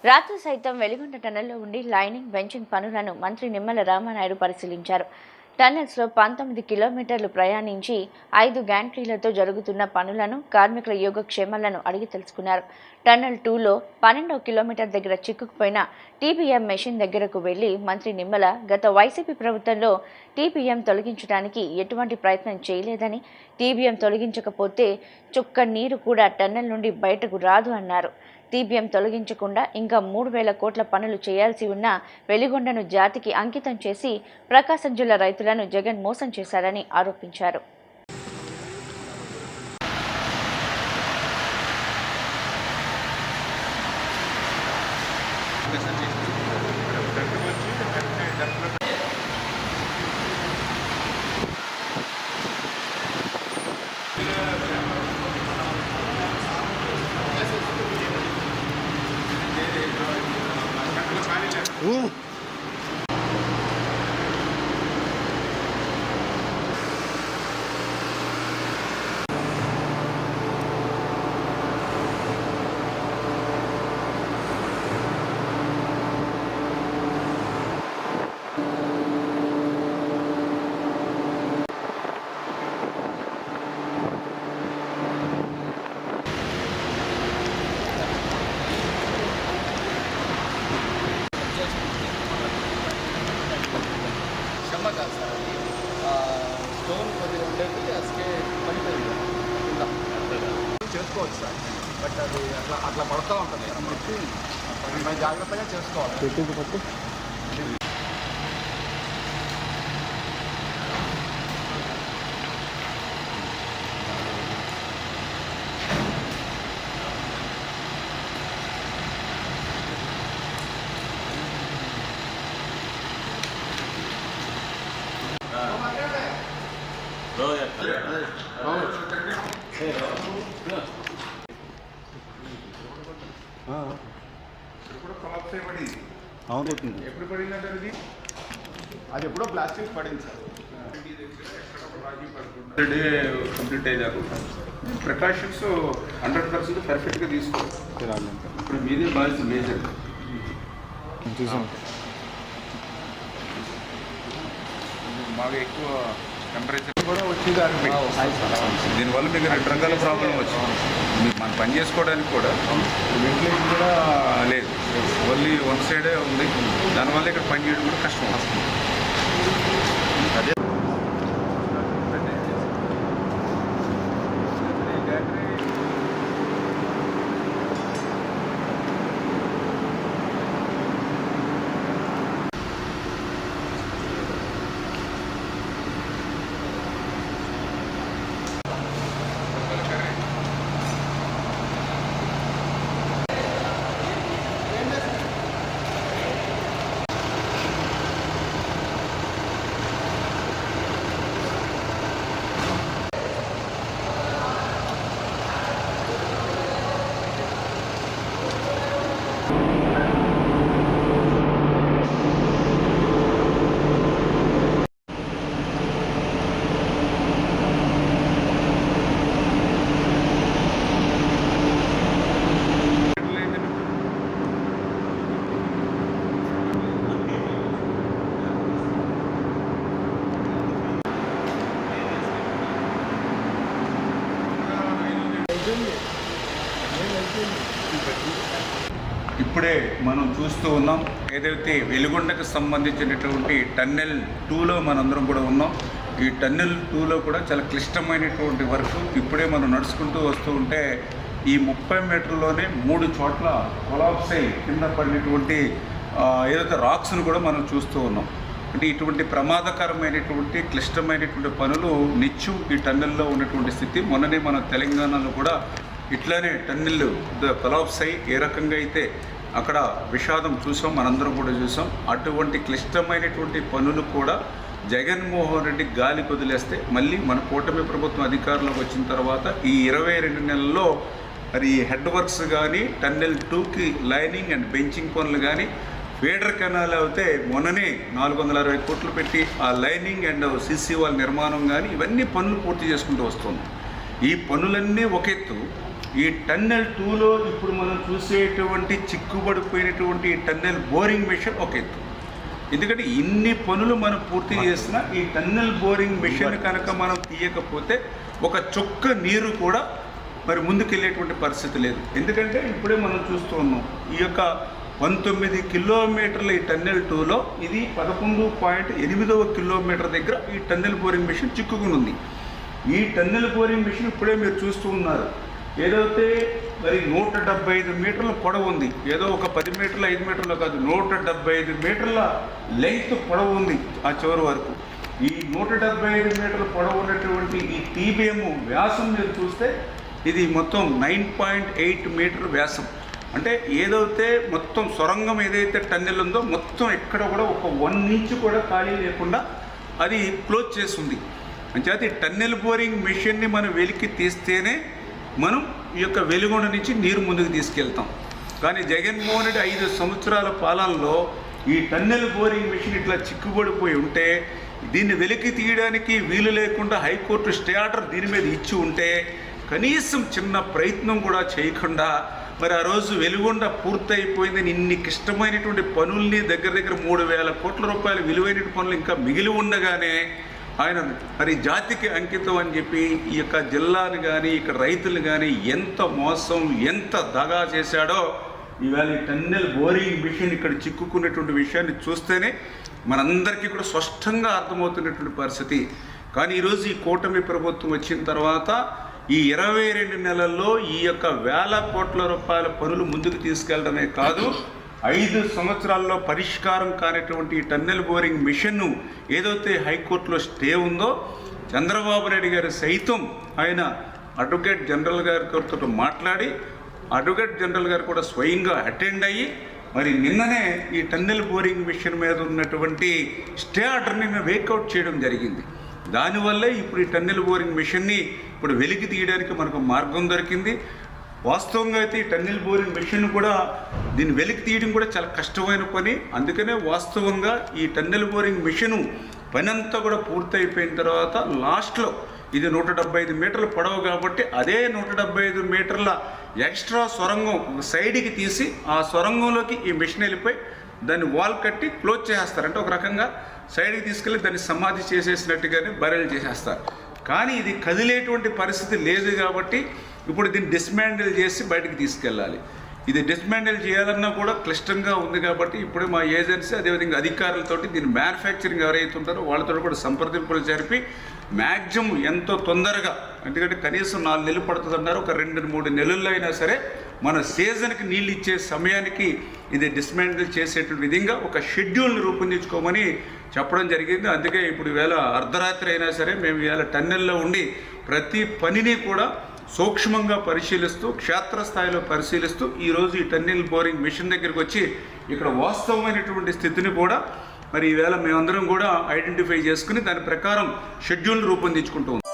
రాత్రి సైతం వెలిగొండ టన్నెల్లో ఉండి లైనింగ్ బెంచింగ్ పనులను మంత్రి నిమ్మల రామానాయుడు పరిశీలించారు. టన్నెల్స్లో 19 కిలోమీటర్లు ప్రయాణించి 5 గ్యాంట్రీలతో జరుగుతున్న పనులను, కార్మికుల యోగక్షేమాలను అడిగి తెలుసుకున్నారు. టన్నెల్ 2లో 12వ కిలోమీటర్ దగ్గర చిక్కుకుపోయిన టీబీఎం మెషిన్ దగ్గరకు వెళ్లి మంత్రి నిమ్మల గత వైసీపీ ప్రభుత్వంలో టీబీఎం తొలగించడానికి ఎటువంటి ప్రయత్నం చేయలేదని, టీబీఎం తొలగించకపోతే చుక్క నీరు కూడా టన్నెల్ నుండి బయటకు రాదు అన్నారు. టీబీఎం తొలగించకుండా ఇంకా 3,000 కోట్ల పనులు చేయాల్సి ఉన్న వెలిగొండను జాతికి అంకితం చేసి ప్రకాశం జిల్లా రైతులను జగన్ మోసం చేశారని ఆరోపించారు. స్టోన్ కొద్దిగా ఉండేది అసలు పడిపోయింది చేసుకోవచ్చు సార్. బట్ అది అట్లా పడుతూ ఉంటుంది కాబట్టి మనం జాగ్రత్తగా చేసుకోవాలి. ఎప్పుడు పడిందంటే అది ఎప్పుడో ప్లాస్టిక్ పడింది సార్. కంప్లీట్ అయ్యారు. ప్రికాషన్స్ 100% పర్ఫెక్ట్గా తీసుకోవాలి. ఇప్పుడు మీదే బాధ్యత మేజర్. బాగా ఎక్కువ టెంపరేచర్ కూడా వచ్చేది. దీనివల్ల మీకు 2 రకాల ప్రాబ్లం వచ్చింది. మీకు మనం పని చేసుకోవడానికి కూడా వెంటిలేషన్ కూడా లేదు, ఓన్లీ 1 సైడే ఉంది. దానివల్ల ఇక్కడ పని చేయడం కూడా కష్టం వస్తుంది. అదే ఇప్పుడే మనం చూస్తూ ఉన్నాం. ఏదైతే వెలిగొండకు సంబంధించినటువంటి టన్నెల్ 2లో మనందరం కూడా ఉన్నాం. ఈ టన్నెల్ 2లో కూడా చాలా క్లిష్టమైనటువంటి వర్క్ ఇప్పుడే మనం నడుచుకుంటూ వస్తూ ఉంటే ఈ 30 మీటర్లోనే 3 చోట్ల కొలాప్స్ అయి కింద పడినటువంటి ఏదైతే రాక్స్ను కూడా మనం చూస్తూ ఉన్నాం. అంటే ఇటువంటి ప్రమాదకరమైనటువంటి క్లిష్టమైనటువంటి పనులు నిత్యం ఈ టన్నెల్లో ఉన్నటువంటి స్థితి. మొన్ననే మన తెలంగాణలో కూడా ఇట్లానే టన్నెల్ కొలాప్స్ అయ్యి ఏ రకంగా అయితే అక్కడ విషాదం చూసాం, మనందరం కూడా చూసాం. అటువంటి క్లిష్టమైనటువంటి పనులు కూడా జగన్మోహన్ రెడ్డి గాలి వదిలేస్తే మళ్ళీ మన కూటమి ప్రభుత్వం అధికారంలోకి వచ్చిన తర్వాత ఈ 22 నెలల్లో మరి హెడ్ వర్క్స్ కానీ, టన్నెల్ 2కి లైనింగ్ అండ్ బెంచింగ్ పనులు కానీ, ఫీడర్ కెనాల్ అయితే మొన్ననే 460 కోట్లు పెట్టి ఆ లైనింగ్ అండ్ సీసీ వాల్ నిర్మాణం కానీ ఇవన్నీ పనులు పూర్తి చేసుకుంటూ వస్తున్నాం. ఈ పనులన్నీ ఒక ఎత్తు, ఈ టన్నెల్ 2లో ఇప్పుడు మనం చూసేటువంటి చిక్కుబడిపోయినటువంటి ఈ టన్నెల్ బోరింగ్ మెషిన్ ఒక ఎత్తు. ఎందుకంటే ఇన్ని పనులు మనం పూర్తి చేసినా ఈ టన్నెల్ బోరింగ్ మెషిన్ కనుక మనం తీయకపోతే ఒక చుక్క నీరు కూడా మరి ముందుకెళ్ళేటువంటి పరిస్థితి లేదు. ఎందుకంటే ఇప్పుడే మనం చూస్తూ ఉన్నాం ఈ యొక్క 19 కిలోమీటర్ల ఈ టన్నెల్ 2లో ఇది 11.8వ కిలోమీటర్ దగ్గర ఈ టన్నెల్ బోరింగ్ మెషిన్ చిక్కుకుని ఉంది. ఈ టన్నెల్ బోరింగ్ మెషిన్ ఇప్పుడే మీరు చూస్తూ ఉన్నారు. ఏదైతే మరి 175 మీటర్ల పొడవు ఉంది, ఏదో ఒక 10 మీటర్ల 5 మీటర్లు కాదు, 175 మీటర్ల లెంగ్త్ పొడవు ఉంది ఆ చివరి వరకు. ఈ 175 మీటర్ల పొడవు ఉన్నటువంటి ఈ టీబీఎం వ్యాసం మీరు చూస్తే ఇది మొత్తం 9.8 మీటర్ వ్యాసం. అంటే ఏదైతే మొత్తం సొరంగం ఏదైతే టన్నెల్ ఉందో మొత్తం ఎక్కడ కూడా ఒక 1 ఇంచ్ కూడా ఖాళీ లేకుండా అది క్లోజ్ చేస్తుంది. అంచేత ఈ టన్నెల్ బోరింగ్ మెషిన్ని మనం వెలికి తీస్తేనే మనం ఈ యొక్క వెలుగొండ నుంచి నీరు ముందుకు తీసుకెళ్తాం. కానీ జగన్మోహన్ రెడ్డి 5 సంవత్సరాల పాలనలో ఈ టన్నెల్ బోరింగ్ మెషిన్ ఇట్లా చిక్కుబడిపోయి ఉంటే దీన్ని వెలికి తీయడానికి వీలు లేకుండా హైకోర్టు స్టే ఆర్డర్ దీని మీద ఇచ్చి ఉంటే కనీసం చిన్న ప్రయత్నం కూడా చేయకుండా మరి ఆ రోజు వెలుగొండ పూర్తయిపోయిందని ఇన్ని క్లిష్టమైనటువంటి పనుల్ని దగ్గర 3,000 కోట్ల రూపాయల విలువైన పనులు ఇంకా మిగిలి ఉండగానే ఆయన మరి జాతికి అంకితం అని చెప్పి ఈ యొక్క జిల్లాని కానీ ఇక్కడ రైతులు కానీ ఎంత మోసం ఎంత దగా చేశాడో ఇవాళ ఈ టన్నెల్ బోరింగ్ మిషన్ ఇక్కడ చిక్కుకున్నటువంటి విషయాన్ని చూస్తేనే మనందరికీ కూడా స్పష్టంగా అర్థమవుతున్నటువంటి పరిస్థితి. కానీ ఈరోజు ఈ కూటమి ప్రభుత్వం వచ్చిన తర్వాత ఈ 22 నెలల్లో ఈ యొక్క 1,000 కోట్ల రూపాయల పనులు ముందుకు తీసుకెళ్లడమే కాదు, 5 సంవత్సరాల్లో పరిష్కారం కానిటువంటి ఈ టన్నెల్ బోరింగ్ మిషన్ను ఏదైతే హైకోర్టులో స్టే ఉందో చంద్రబాబు నాయుడు గారు సైతం ఆయన అడ్వకేట్ జనరల్ గారితో మాట్లాడి అడ్వకేట్ జనరల్ గారు కూడా స్వయంగా అటెండ్ అయ్యి మరి నిన్ననే ఈ టన్నెల్ బోరింగ్ మిషన్ మీద ఉన్నటువంటి స్టే ఆర్డర్ని వేకౌట్ చేయడం జరిగింది. దానివల్లే ఇప్పుడు ఈ టన్నెల్ బోరింగ్ మిషన్ని ఇప్పుడు వెలికి తీయడానికి మనకు మార్గం దొరికింది. వాస్తవంగా అయితే ఈ టన్నెల్ బోరింగ్ మెషిన్ కూడా దీన్ని వెలికి తీయడం కూడా చాలా కష్టమైన పని. అందుకనే వాస్తవంగా ఈ టన్నెల్ బోరింగ్ మెషిన్ పని అంతా కూడా పూర్తయిపోయిన తర్వాత లాస్ట్లో ఇది 175 మీటర్ల పొడవు కాబట్టి అదే 175 మీటర్ల ఎక్స్ట్రా సొరంగం సైడ్కి తీసి ఆ సొరంగంలోకి ఈ మెషిన్ వెళ్ళిపోయి దాన్ని వాల్ కట్టి క్లోజ్ చేసేస్తారు. అంటే ఒక రకంగా సైడ్కి తీసుకెళ్ళి దాన్ని సమాధి చేసేసినట్టుగానే బరెల్ చేసేస్తారు. కానీ ఇది కదిలేటువంటి పరిస్థితి లేదు కాబట్టి ఇప్పుడు దీన్ని డిస్మాండిల్ చేసి బయటకు తీసుకెళ్ళాలి. ఇది డిస్మాండిల్ చేయాలన్నా కూడా క్లిష్టంగా ఉంది కాబట్టి ఇప్పుడే మా ఏజెన్సీ అదేవిధంగా అధికారులతోటి దీన్ని మ్యానుఫ్యాక్చరింగ్ ఎవరైతే ఉంటారో వాళ్ళతో కూడా సంప్రదింపులు జరిపి మ్యాక్సిమం ఎంతో తొందరగా, ఎందుకంటే కనీసం 4 నెలలు పడుతుంది అన్నారు, ఒక 2-3 నెలల్లో అయినా సరే మన సీజన్కి నీళ్ళు ఇచ్చే సమయానికి ఇది డిస్మాండిల్ చేసేటువంటి విధంగా ఒక షెడ్యూల్ని రూపొందించుకోమని చెప్పడం జరిగింది. అందుకే ఇప్పుడు ఈవేళ అర్ధరాత్రి అయినా సరే మేము ఈవేళ టన్నెల్లో ఉండి ప్రతి పనిని కూడా సూక్ష్మంగా పరిశీలిస్తూ క్షేత్రస్థాయిలో పరిశీలిస్తూ ఈరోజు ఈ టన్నెల్ బోరింగ్ మిషన్ దగ్గరికి వచ్చి ఇక్కడ వాస్తవమైనటువంటి స్థితిని కూడా మరి ఈవేళ మేమందరం కూడా ఐడెంటిఫై చేసుకుని దాని ప్రకారం షెడ్యూల్ రూపొందించుకుంటూ ఉన్నాం.